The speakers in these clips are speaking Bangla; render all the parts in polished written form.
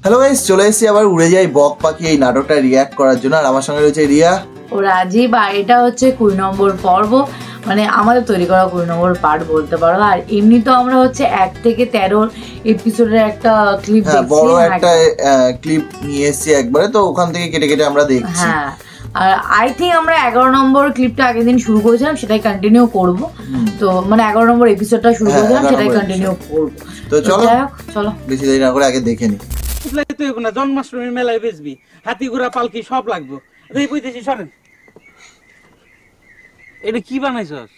হ্যালো গাইস, চলে এসেছি আবার উড়ে যাই বক পাখি এই নাটকটা রিয়াক্ট করার জন্য। আর আমার সঙ্গে রয়েছে রিয়া ও রাজীব। আর এটা হচ্ছে 20 নম্বর পর্ব, মানে আমাদের তৈরি করা 20 নম্বর পার্ট বলতে পারো। আর এমনি তো আমরা হচ্ছে 1 থেকে 13 এপিসোডের একটা ক্লিপ দেখছি, বড় একটা ক্লিপ নিয়ে এসেছি একবারে, তো ওখান থেকে কেটে কেটে আমরা দেখছি। হ্যাঁ, আর আই থিঙ্ক আমরা 11 নম্বর ক্লিপটা আগের দিন শুরু করেছিলাম, সেটাই কন্টিনিউ করব। তো মানে 11 নম্বর এপিসোডটা শুরু করেছিলাম, সেটাই কন্টিনিউ করব। তো চলো বেশি দেরি না করে আগে দেখে নি। তুই না জন্মাষ্টমীর মেলায় বেচবি, হাতি ঘোড়া পালকি সব লাগবে। এই বইতেছি সরেন। এটা কি বানাইছস?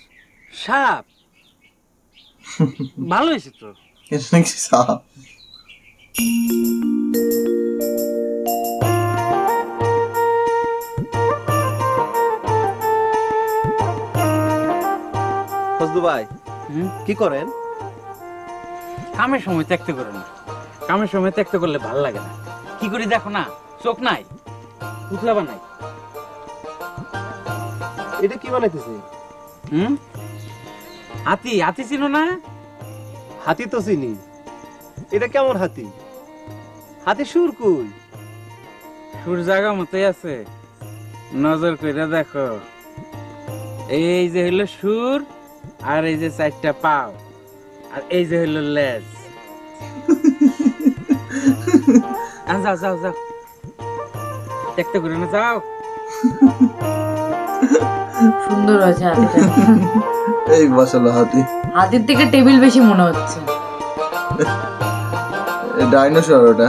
সাপ? ভালো হয়েছে তো। সাপ ফজলু ভাই কি করেন? কামের সময় ত্যাক্ত করে না, কামের সময় ত্যাক্ত করলে ভাল লাগে না। কি করি দেখো না, চোখ নাই, পুতলা বানাই। এটা কি বানাইতেছে? হাতি। হাতি চিনো না? হাতি তো চিনি। এটা কেমন হাতি? হাতি সুর কই? সুর জায়গা মতোই আছে, নজর কইরা দেখো। এই যে হইলো সুর, আর এই যে 4টা পাও, আর এই যে হইলো লেজ। যাও যাও যাও, দেখতে করে না, যাও। সুন্দর হয়েছে হাতিটা। এই বসালো হাতি। হাতির থেকে টেবিল বেশি মনে হচ্ছে। ডাইনোসর ওটা।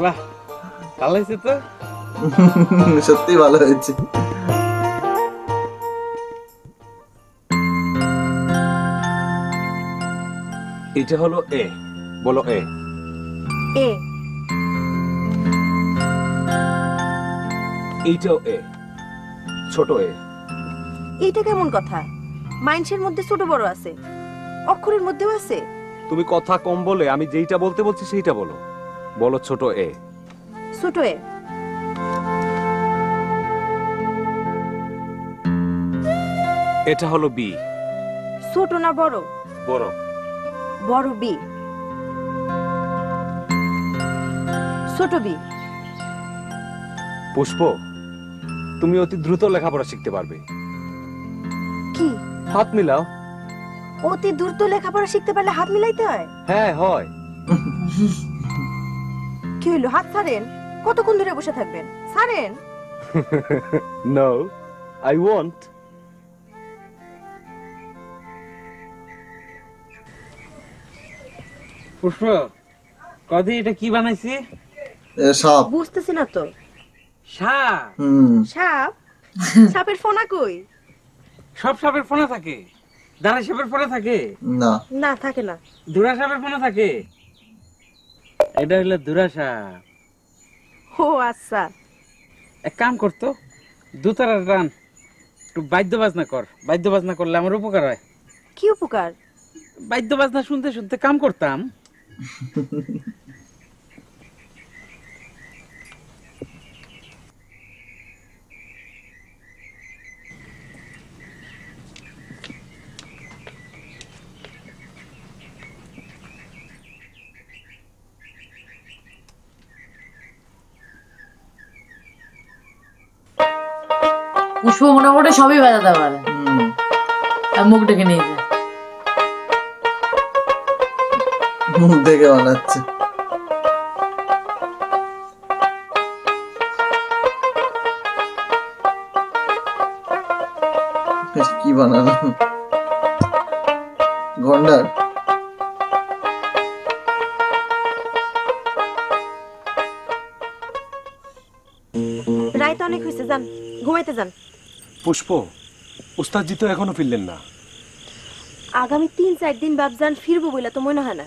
বাহ, ভালো হয়েছে তো। সত্যি ভালো হয়েছে। এটা হলো এ, বলো এ। এ। এইটাও এ, ছোট এ। এইটা কেমন কথা? মাইন্ডসের মধ্যে ছোট বড় আছে, অক্ষরের মধ্যেও আছে। তুমি কথা কম বলে আমি যেইটা বলতে বলছি সেইটা বলো। বলো ছোট এ। ছোট এ। এটা হলো বি। ছোট না বড়? বড়। বড় বি। ছোট বি। পুষ্প, তুমি অতি দ্রুত লেখাপড়া শিখতে পারবে। কি? হাত মিলাও। অতি দ্রুত লেখাপড়া শিখতে পারলে হাত মিলাইতে হয়? হ্যাঁ হয়। কি হইলো, হাত ছাড়েন। কতক্ষণ ধরে বসে থাকবেন? ছাড়েন। No, I want. পুষ্প, কদি এটা কি বানাইছি? সাপ। বুঝতেছি না তো। সাপ? সাপ? সাপের ফোনা কই? সব সাপের ফোনা থাকে? দাঁড়া সাপের ফোনা থাকে না? না, থাকে না। ধুরা সাপের ফোনা থাকে? এটা হইলো ধুরা সাপ। ও আচ্ছা। এক কাম করতো, দুতারা টান, একটু বাদ্য বাজনা কর। বাদ্য বাজনা করলে আমার উপকার হয়। কি উপকার? বাদ্য বাজনা শুনতে শুনতে কাম করতাম। পুষ্প মোটামুটি সবই বাজাতে পারে। আর মুখ ডেকে নিয়ে যায়, মুখ দেখে বানাচ্ছে। কি বানানো? গন্ডার। রাত অনেক হয়েছে, যান ঘুমাইতে যান। পুষ্প, উস্তাদজি তো এখনো ফিরলেন না। আগামী 3-4 দিন বাপজান ফিরবো বইলা তো মনে হয় না।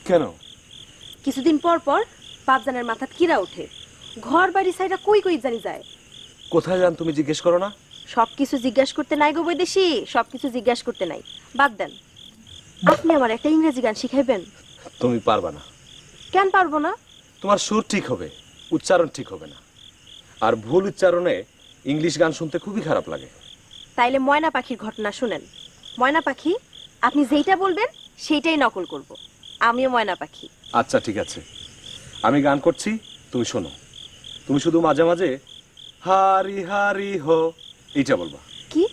কেন? কিছুদিন পর পর বাপজানের মাথাত কিরা ওঠে, ঘর বাড়ি সাইডা কই কই জানি যায়। কোথায় যান তুমি জিজ্ঞেস করো না? সবকিছু জিজ্ঞাসা করতে নাই গো বৈদেশি, সবকিছু জিজ্ঞাসা করতে নাই। বাদ দেন। আপনি আমার একটা ইংরেজি গান শিখাইবেন? তুমি পারবা না। কেন পারবো না? তোমার সুর ঠিক হবে, উচ্চারণ ঠিক হবে না। আর ভুল উচ্চারণে ইংলিশ গান শুনতে খুবই খারাপ লাগে। তাইলে ময়না পাখির ঘটনা শুনেন। ময়না পাখি, আপনি যেইটা বলবেন সেইটাই নকল করব। আমিও ময়না পাখি। আচ্ছা ঠিক আছে, আমি গান করছি, তুমি শোনো। তুমি শুধু মাঝে মাঝে হারি হারি হো এইটা বলবা। কি?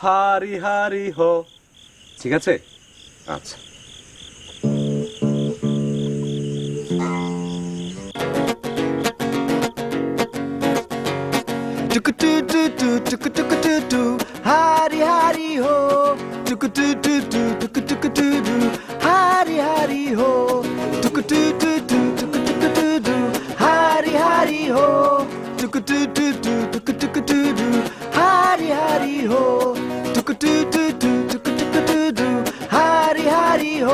হারি হারি হো, ঠিক আছে? আচ্ছা। Hari hari ho, tuk tuk tuk tuk tuk tuk tuk tuk. Hari hari ho, tuk tuk tuk tuk tuk tuk tuk tuk. Hari hari ho, tuk tuk tuk tuk tuk tuk tuk tuk. Hari hari ho, tuk tuk tuk tuk tuk tuk tuk tuk. Hari hari ho,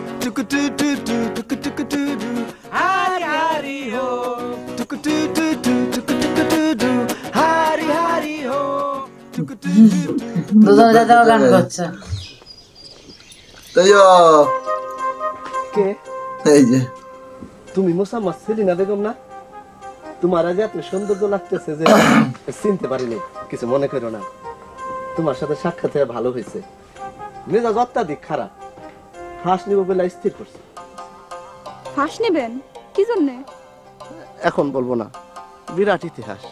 tuk tuk tuk tuk tuk tuk tuk tuk. Hari hari ho, tuk tuk tuk tuk tuk tuk tuk tuk. Hari hari ho. দুজন দাদাও গান করছে। তাইও কে? এই যে তুমি মোসাম্মদ সেলিনা বেগম না? তোমার আজ এত সৌন্দর্য লাগতেছে যে চিনতে পারিনি। কিছু মনে করো না, তোমার সাথে সাক্ষাৎ হয়ে ভালো হয়েছে। মেজাজ অত্যাধিক খারাপ, ফাঁস নিব বলে স্থির করছে। ফাঁস নেবেন কি জন্যে? এখন বলবো না, বিরাট ইতিহাস।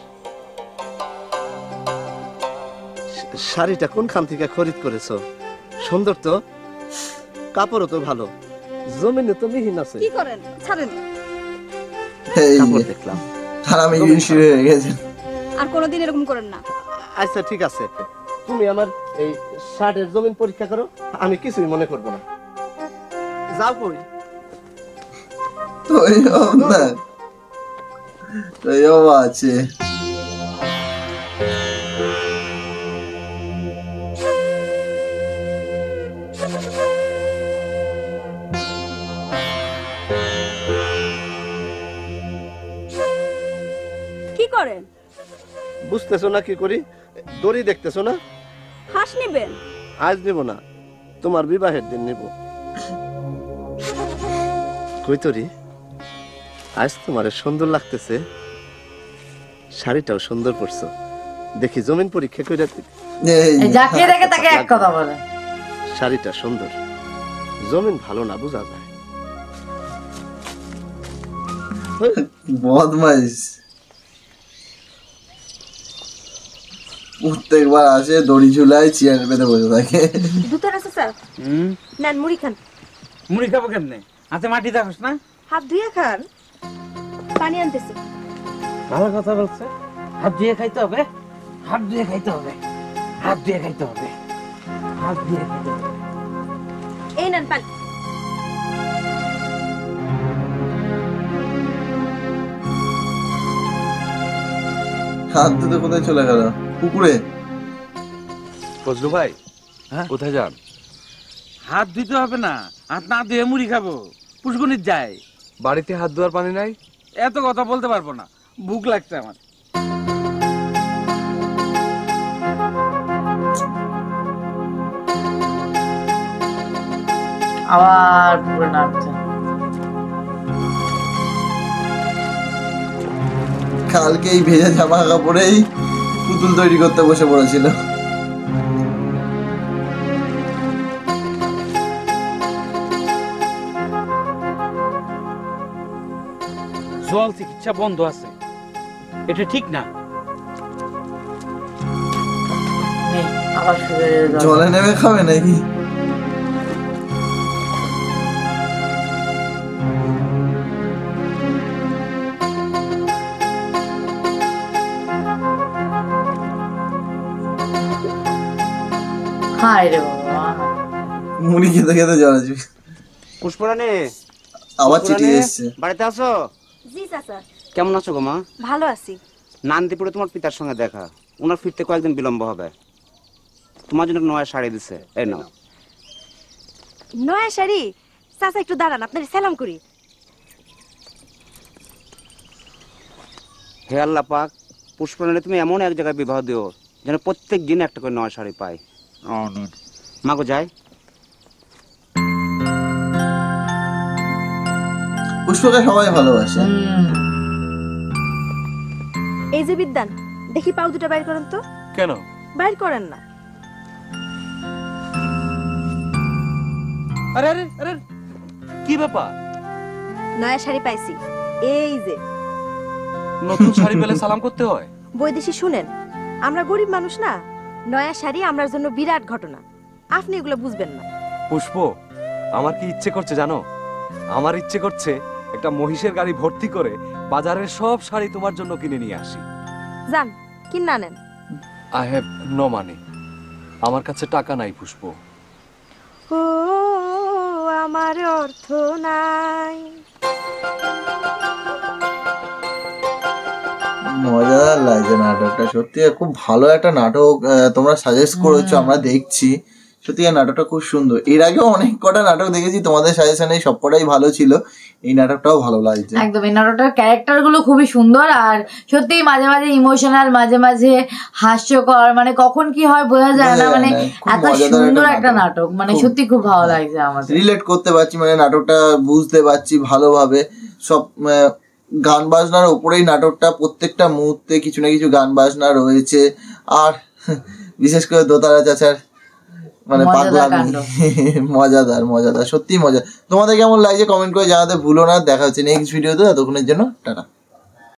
শাড়িটা কোনখান থেকে খরিদ করেছো? সুন্দর তো, কাপড়ও তো ভালো, জমিনে তো মিহিন আছে। কি করেন? ছাড়েন। এই কাপড় যে দেখলাম। খারাপ শুরু হয়ে গেছে। আর কোনোদিন এরকম করেন না। আচ্ছা ঠিক আছে, তুমি আমার এই শার্টের জমিন পরীক্ষা করো, আমি কিছুই মনে করব না। যাও কই? তাইও না, তাইও আছে। কি করেন? বুঝতেছো না কি করি? দড়ি দেখতেছো না? ফাঁস নেবেন? আজ নিব না, তোমার বিবাহের দিন নিব। কই তরি, আজ তোমার সুন্দর লাগতেছে, শাড়িটাও সুন্দর পরছো। দেখি জমিন পরীক্ষা করে যাকে দেখে তাকে এক কথা বলে। শাড়িটা সুন্দর, জমিন ভালো না বোঝা যায়। বদমাইশ, প্রত্যেকবার আসে দড়ি ঝুলায়, চেয়ার পেতে বসে থাকে। দুধের আছে স্যার? নেন মুড়ি খান। মুড়ি খাবো কেমনে? হাতে মাটি দেখোস না? হাত ধুয়ে খান। পানি আনতেছি। ভালো কথা বলছে, হাত দিয়ে খাইতে হবে, হাত দিয়ে খাইতে হবে, হাত দিয়ে খাইতে হবে, হাত দিয়ে খাইতে হবে। এই নেন পানি। হাত ধুতে কোথায় চলে গেল? পুকুরে? ফজলু ভাই, কোথায় যান? হাত ধুইতে হবে না, হাত না ধুয়ে মুড়ি খাবো। পুষ্কনির যায়। বাড়িতে হাত ধোয়ার পানি নাই? এত কথা বলতে পারবো না, ভুক লাগছে আমার। আবার পুকুরে নামছে। কালকে এই ভেজা জামা কাপড়েই পুতুল তৈরি করতে বসে পড়েছিল। জল চিকিৎসা বন্ধ আছে, এটা ঠিক না। আবার জলে নেমে খাবে নাকি? হায় রে বাবা, মুড়ি খেতে খেতে জল আসবে। পুষ্পরানী, আবার চিঠি এসছে। বাড়িতে আছো? জি চাচা। কেমন আছো গো মা? ভালো আছি। নান্দিপুরে তোমার পিতার সঙ্গে দেখা, ওনার ফিরতে কয়েকদিন বিলম্ব হবে। তোমার জন্য নয়া শাড়ি দিছে, এই নাও। নয়া শাড়ি? চাচা একটু দাঁড়ান, আপনার সালাম করি। হে আল্লাহ পাক, পুষ্পরানী তুমি এমন এক জায়গায় বিবাহ দিও যেন প্রত্যেক দিন একটা করে নয়া শাড়ি পাই। মা গো যাই। পুষ্পকে সবাই ভালোবাসে। এই যে বিদ্যান, দেখি পাও দুটা বাইর করেন তো। কেন বাইর করেন না? আরে আরে আরে, কি ব্যাপার? নয়া শাড়ি পাইছি, এই যে নতুন শাড়ি পেলে সালাম করতে হয়? বৈদেশি শুনেন, আমরা গরিব মানুষ না, নয়া শাড়ি আমরার জন্য বিরাট ঘটনা। আপনি এগুলো বুঝবেন না। পুষ্প, আমার কি ইচ্ছে করছে জানো? আমার ইচ্ছে করছে একটা মহিষের গাড়ি ভর্তি করে বাজারের সব শাড়ি তোমার জন্য কিনে নিয়ে আসি। যান, কিনা নেন। I have no money. আমার কাছে টাকা নাই পুষ্প। ও আমার অর্থ নাই। মজাদার লাগছে নাটকটা, সত্যি খুব ভালো একটা নাটক তোমরা সাজেস্ট করেছো, আমরা দেখছি। সত্যি নাটকটা খুব সুন্দর। এর আগেও অনেক কটা নাটক দেখেছি তোমাদের সাজেশনে, সবকটাই ভালো ছিল। এই নাটকটাও ভালো লাগছে একদম। এই নাটকটার ক্যারেক্টার গুলো খুবই সুন্দর, আর সত্যি মাঝে মাঝে ইমোশনাল, মাঝে মাঝে হাস্যকর, মানে কখন কি হয় বোঝা যায় না। মানে এত সুন্দর একটা নাটক, মানে সত্যি খুব ভালো লাগছে আমাদের। রিলেট করতে পারছি, মানে নাটকটা বুঝতে পারছি ভালোভাবে। সব গান বাজনার উপরেই নাটকটা, প্রত্যেকটা মুহূর্তে কিছু না কিছু গান বাজনা রয়েছে। আর বিশেষ করে দোতারা চাচার মানে পাগলামি, মজাদার মজাদার, সত্যি মজা। তোমাদের কেমন লাগছে কমেন্ট করে জানাতে ভুলো না। দেখা হচ্ছে নেক্সট ভিডিওতে, ততক্ষণের জন্য টাটা।